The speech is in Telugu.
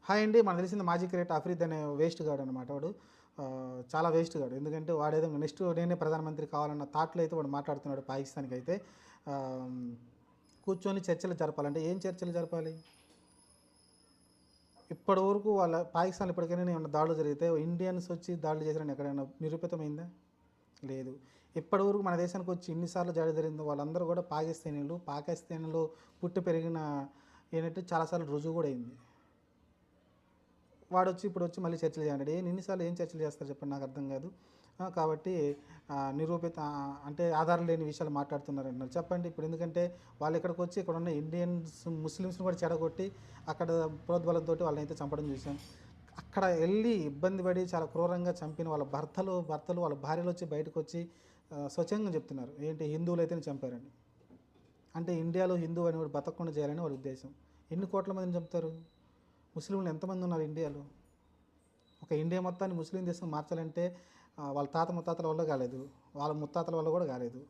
హాయ్ అండి. మనకు తెలిసింది మాజీ క్రికెటర్ అఫ్రీద్ అనే వేస్ట్ గాడు అనమాట వాడు. చాలా వేస్ట్ గాడు. ఎందుకంటే వాడేదో నెక్స్ట్ నేనే ప్రధానమంత్రి కావాలన్న థాట్‌లో అయితే వాడు మాట్లాడుతున్నాడు పాకిస్తాన్‌కైతే. ఆహ్, కూర్చొని చర్చలు జరపాలంటే ఏం చర్చలు జరపాలి? ఇప్పటి వరకు వాళ్ళ పాకిస్తాన్‌లో ఇప్పటికైనా ఏమన్నా దాడులు జరిగితే ఇండియన్స్ వచ్చి దాడులు చేశారని ఎక్కడైనా నిరూపితమైందా? లేదు. ఇప్పటివరకు మన దేశానికి వచ్చి ఎన్ని సార్లు దాడి జరిగిందో వాళ్ళందరూ కూడా పాకిస్తానీలు. పాకిస్తాన్‌లో పుట్టి పెరిగిన ఏంటంటే చాలా సార్లు రుజువు కూడా అయింది. వాడొచ్చి ఇప్పుడొచ్చి మళ్ళీ చర్చలు చేయంటాడు. ఎన్ని సార్లు ఏం చర్చలు చేస్తారు చెప్పండి? నాకు అర్థం కాదు. కాబట్టి నిరూపిత అంటే ఆధారం లేని విషయాలు మాట్లాడుతున్నారంటున్నారు. చెప్పండి ఇప్పుడు ఎందుకంటే వాళ్ళు ఇక్కడికొచ్చి ఇక్కడున్న ఇండియన్స్, ముస్లిమ్స్‌ని కూడా చెడగొట్టి అక్కడ ప్రోద్బలంతోటి వాళ్ళనైతే చంపడం చూసాం. అక్కడ ఎళ్లి ఇబ్బంది పడి చాలా క్రూరంగా చంపిన వాళ్ళ భర్తలు వాళ్ళ భార్యలొచ్చి బయటకొచ్చి స్వచ్ఛంగా చెప్తున్నారు. ఏంటి హిందువులైతేనే చంపారని. అంటే ఇండియాలో హిందువు అనేవాడు బతకకుండా చేయాలని వాళ్ళ ఉద్దేశం. ఎన్ని కోట్ల మందిని చంపుతారు? ముస్లింలు ఎంతమంది ఉన్నారు ఇండియాలో? ఒక ఇండియా మొత్తాన్ని ముస్లిం దేశం మార్చాలంటే వాళ్ళ తాత ముత్తాతల వల్ల కాలేదు. వాళ్ళ ముత్తాతల వల్ల కూడా కాలేదు.